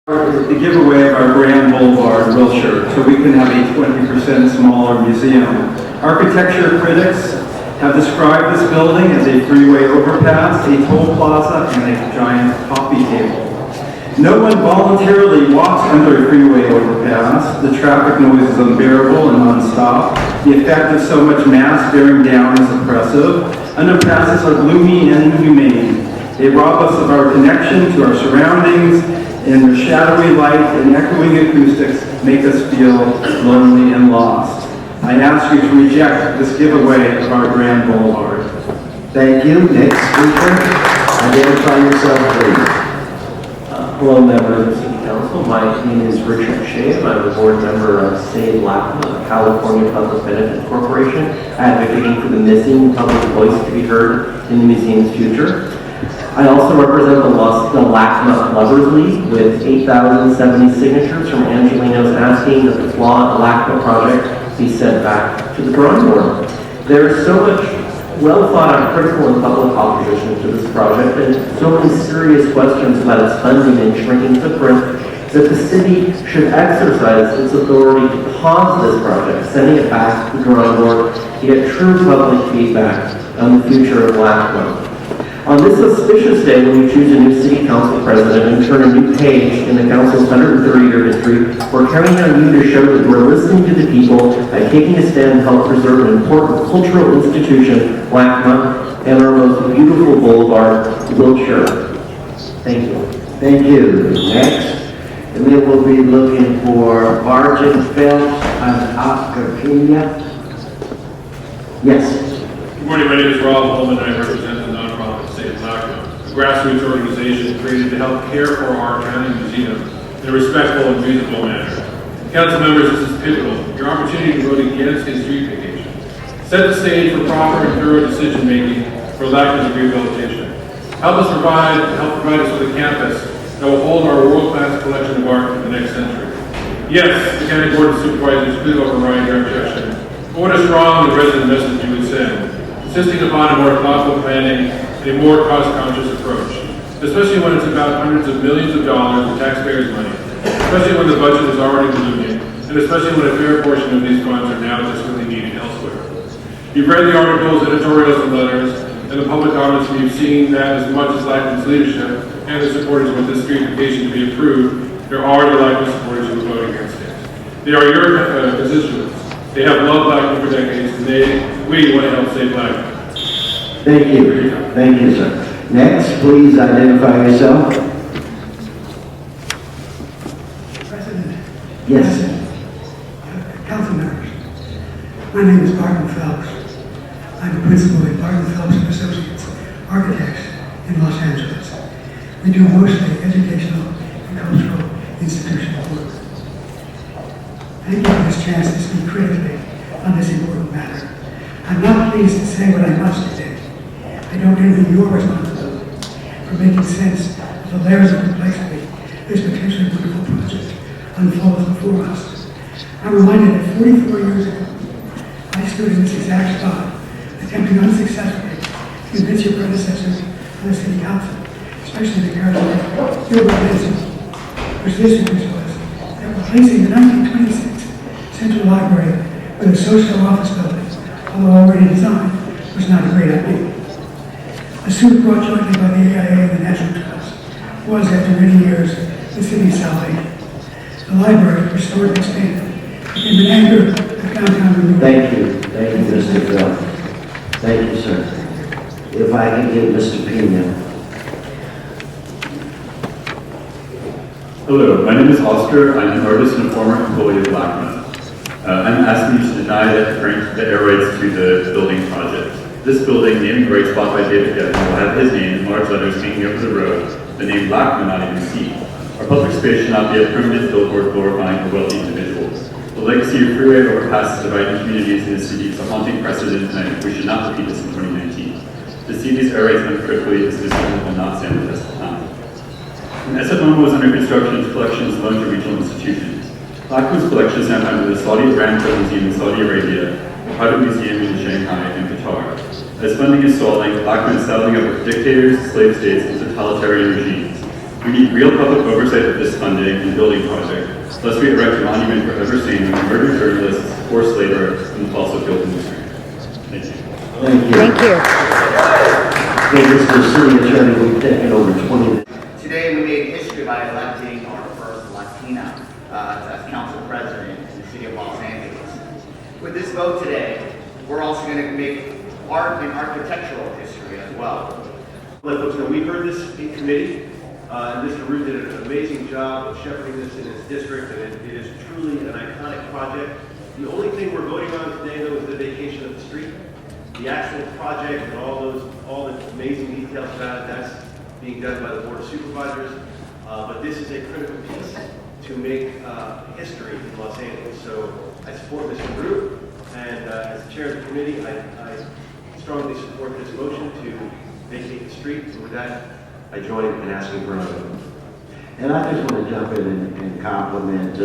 The giveaway of our Grand Boulevard, Wilshire, so we can have a 20% smaller museum. Architecture critics have described this building as a freeway overpass, a toll plaza, and a giant coffee table. No one voluntarily walks under a freeway overpass. The traffic noise is unbearable and nonstop. The effect of so much mass bearing down is oppressive. Underpasses are gloomy and inhumane. They rob us of our connection to our surroundings, and their shadowy light and echoing acoustics make us feel lonely and lost. I ask you to reject this giveaway of our Grand Boulevard. Thank you. Next speaker, identify yourself, please. Hello, members of the City Council. My name is Richard Schave. I'm a board member of Save LACMA, a California Public Benefit Corporation, advocating for the missing public voice to be heard in the museum's future. I also represent the LACMA Lovers League with 8,070 signatures from Angelinos asking that the flawed LACMA project be sent back to the drawing board. There is so much well-thought-out critical and public opposition to this project and so many serious questions about its funding and shrinking footprint that the city should exercise its authority to pause this project, sending it back to the drawing board to get true public feedback on the future of LACMA. On this auspicious day when we choose a new city council president and turn a new page in the council's 130-year history, we're counting on you to show that we're listening to the people by taking a stand to help preserve an important cultural institution, LACMA, and our most beautiful boulevard, Wilshire. Thank you. Thank you. Next, and then we'll be looking for Barton Phelps and Oscar Peña. Yes. Good morning, my name is Rob Hollman and I represent the nonprofit Save LACMA, a grassroots organization created to help care for our county museum in a respectful and reasonable manner. Council members, this is pivotal. Your opportunity to vote against a street vacation. Set the stage for proper and thorough decision-making for LACMA's rehabilitation. Help provide us with a campus that will hold our world-class collection of art for the next century. Yes, the County Board of Supervisors could override your objection, but what a strong and resident message you would send, insisting upon a more thoughtful planning and a more cost-conscious approach, especially when it's about hundreds of millions of dollars of taxpayers' money, especially when the budget is already ballooning, and especially when a fair portion of these funds are now desperately needed elsewhere. You've read the articles, editorials, and letters, and the public comments, and you've seen that as much as LACMA's leadership and the supporters want this streetification to be approved, there are the LACMA supporters who vote against it. They are your constituents. They have loved LACMA for decades, and we want to help save LACMA. Thank you. Thank you, sir. Next, please identify yourself. President. Yes. Council members. My name is Barton Phelps. I'm a principal at Barton Phelps and Associates, Architects in Los Angeles. We do mostly educational and cultural institutional work. Thank you for this chance to speak critically on this important matter. I'm not pleased to say what I must today. I don't envy your responsibility for making sense of the layers of complexity this potentially wonderful project unfolds before us. I'm reminded that 44 years ago, I stood in this exact spot, attempting unsuccessfully to convince your predecessors on the city council, especially the charismatic Gilbert Benson, whose vision was that replacing the 1926 Central Library with a social office building, although already designed, was not a great idea. A suit brought jointly by the AIA and the National Trust was, after many years, the city's salvation. The library, restored and expanded, became an anchor of downtown renewal. Thank you. Thank you, Mr. Phelps. Thank you, sir. If I can get Mr. Pena. Hello, my name is Oscar. I'm an artist and a former employee of LACMA. I'm asking you to deny the air rights to the building project. This building, named and rights bought by David Devin, will have his name in large letters hanging over the road, the name LACMA not even seen. Our public space should not be a permanent billboard glorifying for wealthy individuals. The legacy of freeway overpasses dividing communities in the city is a haunting precedent, and we should not repeat this in 2019. To see these air rights uncritically is decision that will not stand the test of time. When Esotouric was under construction, its collections loaned to regional institutions. LACMA's collection is now found in the Saudi Aramco Museum in Saudi Arabia, a private museum in Shanghai, and Quatar. As funding is stalling, LACMA is saddling up with dictators, slave states, and totalitarian regimes. We need real public oversight of this funding and building project, lest we erect a monument forever saying that we murdered journalists, forced labor, and the fossil fuel industry. Thank you. Thank you. Thank you. Okay, Mr. City Attorney, we've taken over 20 minutes. Today we made history by electing our first Latina as council president in the city of Los Angeles. With this vote today, we're also going to make art and architectural history as well. Let folks know, we heard this in committee. Mr. Root did an amazing job of shepherding this in his district, and it is truly an iconic project. The only thing we're voting on today, though, is the vacation of the street. The actual project and all the amazing details about it, that's being done by the Board of Supervisors. But this is a critical piece to make history in Los Angeles. So I support Mr. Root, and as the chair of the committee, I strongly support this motion to vacate the street. And with that, I join in asking for another vote. And I just want to jump in and compliment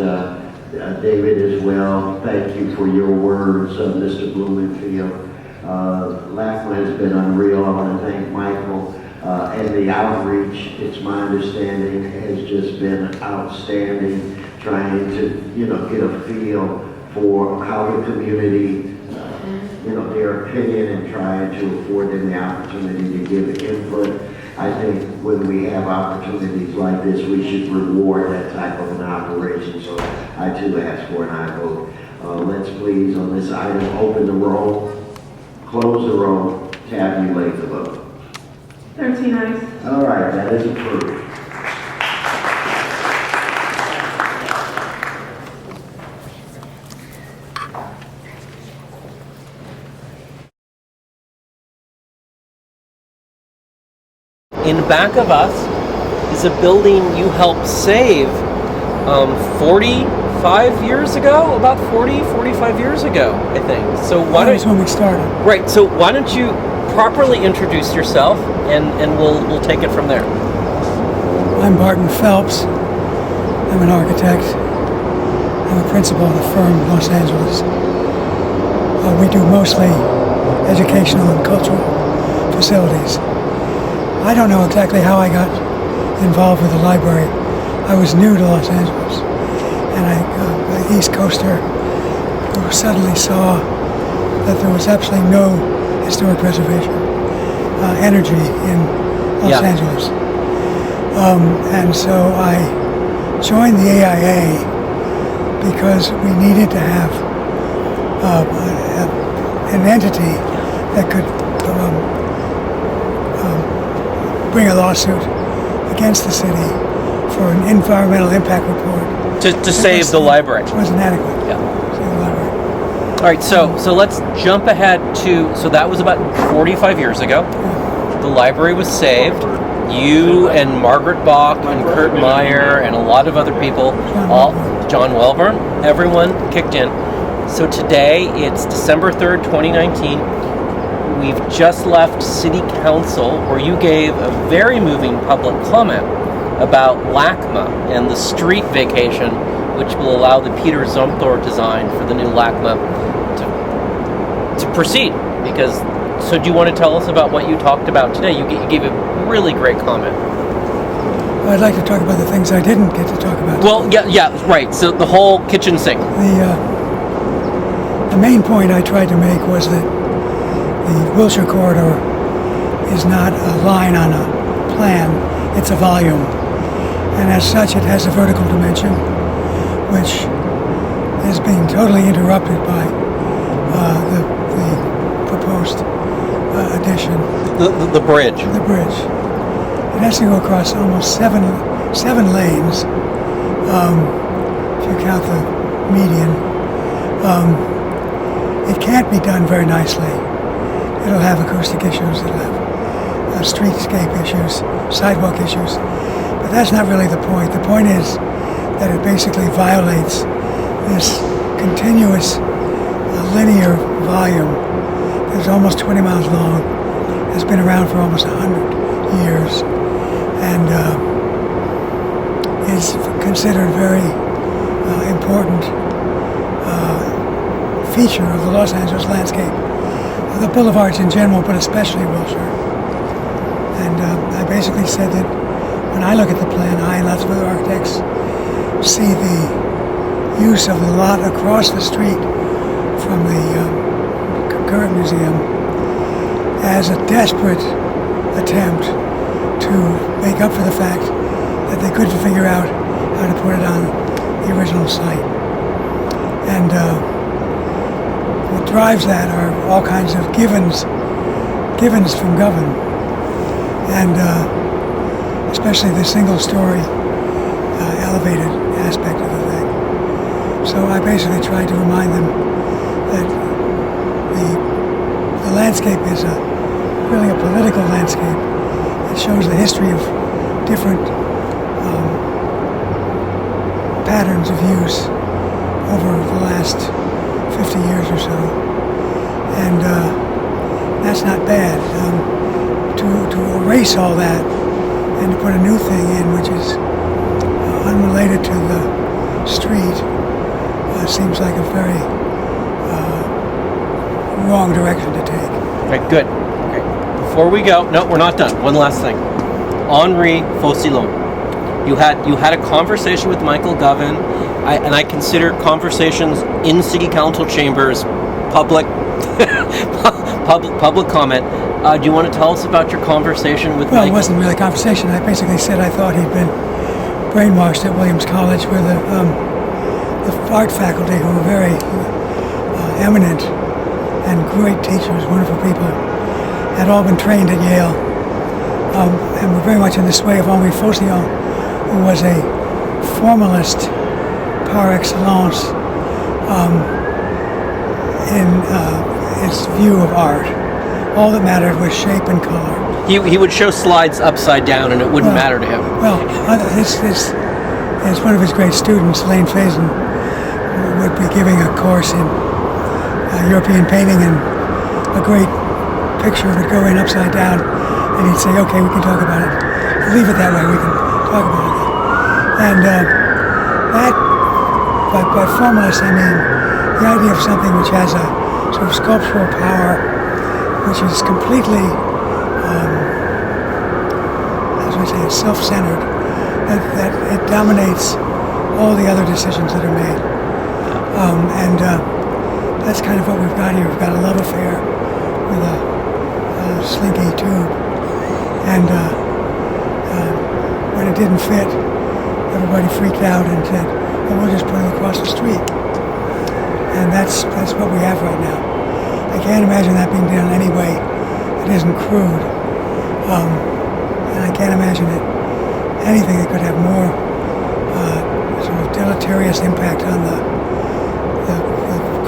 David as well. Thank you for your words, Mr. Blumenfield. LACMA has been unreal. I want to thank Michael and the outreach. It's my understanding has just been outstanding, trying to get a feel for how the community, their opinion, and trying to afford them the opportunity to give input. I think when we have opportunities like this, we should reward that type of an operation. So I too ask for an aye vote. Let's please, on this item, open the roll, close the roll, tabulate the vote. 13 ayes. All right, that is approved. In back of us is a building you helped save 45 years ago, about 45 years ago, I think. So why That was when we started. Right, so why don't you properly introduce yourself and we'll take it from there. I'm Barton Phelps. I'm an architect. I'm a principal of the firm Los Angeles. We do mostly educational and cultural facilities. I don't know exactly how I got involved with the library. I was new to Los Angeles, and an East Coaster who suddenly saw that there was absolutely no historic preservation energy in Los Angeles. And so I joined the AIA because we needed to have an entity that could bring a lawsuit against the city for an environmental impact report. To save the library. It wasn't adequate. Yeah. Save the library. All right, so let's jump ahead so that was about 45 years ago. Yeah. The library was saved. You and Margaret Bach and Kurt Meyer and a lot of other people, John Welborn, everyone kicked in. So today, it's December 3rd, 2019. We've just left City Council, where you gave a very moving public comment about LACMA and the street vacation, which will allow the Peter Zumthor design for the new LACMA to proceed. So do you want to tell us about what you talked about today? You gave a really great comment. I'd like to talk about the things I didn't get to talk about. Well, yeah, right. So the whole kitchen sink. The main point I tried to make was that the Wilshire corridor is not a line on a plan, it's a volume. And as such, it has a vertical dimension, which is being totally interrupted by the proposed addition. The bridge. The bridge. It has to go across almost seven lanes, if you count the median. It can't be done very nicely. It'll have acoustic issues, it'll have streetscape issues, sidewalk issues. But that's not really the point. The point is that it basically violates this continuous linear volume that's almost 20 miles long, has been around for almost 100 years, and is considered very important feature of the Los Angeles landscape, the boulevards in general, but especially Wilshire. And I basically said that when I look at the plan, I and lots of other architects see the use of the lot across the street from the current museum as a desperate attempt to make up for the fact that they couldn't figure out how to put it on the original site. And what drives that are all kinds of givens from Govan, and especially the single-story elevated aspect of the thing. So I basically tried to remind them that the landscape is really a political landscape. It shows the history of different patterns of use over the last 50 years or so. And that's not bad. To erase all that and to put a new thing in which is unrelated to the street seems like a very wrong direction to take. Okay, good. Okay. Before we go, no, we're not done. One last thing. Henri Faucillon. You had a conversation with Michael Govan, and I consider conversations in city council chambers public public comment. Do you want to tell us about your conversation with Michael? Well, it wasn't really a conversation. I basically said I thought he'd been brainwashed at Williams College, where the art faculty, who were very eminent and great teachers, wonderful people, had all been trained at Yale, and were very much in the sway of Henri Faucillon, who was a formalist par excellence in his view of art. All that mattered was shape and color. He would show slides upside down and it wouldn't matter to him. Well, as one of his great students, Lane Faison, would be giving a course in European painting, and a great picture would go in upside down, and he'd say, okay, we can talk about it. Leave it that way, we can talk about it. And that, by formalist, I mean the idea of something which has a sort of sculptural power, which is completely, as we say, self-centered, that it dominates all the other decisions that are made. And that's kind of what we've got here. We've got a love affair with a slinky tube. And when it didn't fit, everybody freaked out and said, well, we'll just put it across the street. And that's what we have right now. I can't imagine that being done any way that isn't crude. And I can't imagine anything that could have more sort of deleterious impact on the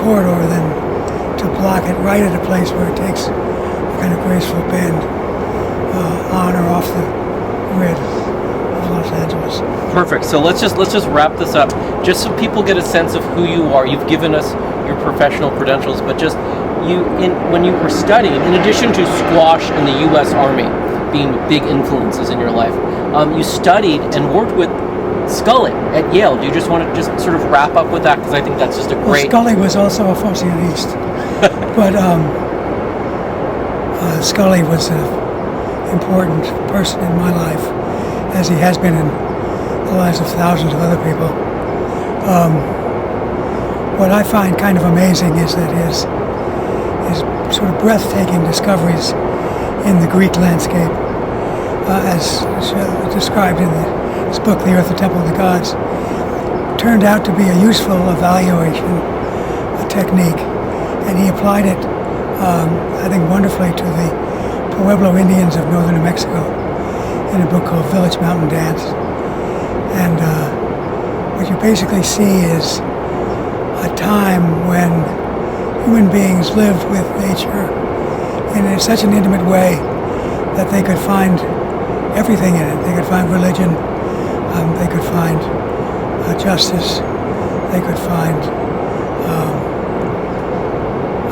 corridor than to block it right at a place where it takes a kind of graceful bend on or off the grid of Los Angeles. Perfect. So let's just wrap this up, just so people get a sense of who you are. You've given us your professional credentials, but just when you were studying, in addition to squash and the U.S. Army being big influences in your life, you studied and worked with Scully at Yale. Do you just want to just sort of wrap up with that? Because I think that's just a great... Well, Scully was also a Faucillonist, but Scully was an important person in my life, as he has been in the lives of thousands of other people. What I find kind of amazing is that his sort of breathtaking discoveries in the Greek landscape, as described in his book, The Earth, the Temple of the Gods, turned out to be a useful evaluation technique, and he applied it, I think, wonderfully to the Pueblo Indians of northern New Mexico in a book called Village Mountain Dance. And what you basically see is a time when human beings lived with nature in such an intimate way that they could find everything in it. They could find religion, they could find justice, they could find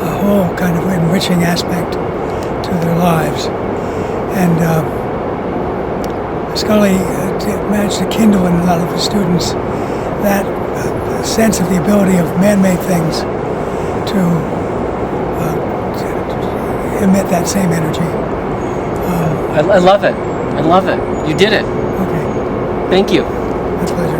a whole kind of enriching aspect to their lives. And Scully managed to kindle in a lot of his students that sense of the ability of man-made things to emit that same energy. I love it. I love it. You did it. Okay. Thank you. My pleasure.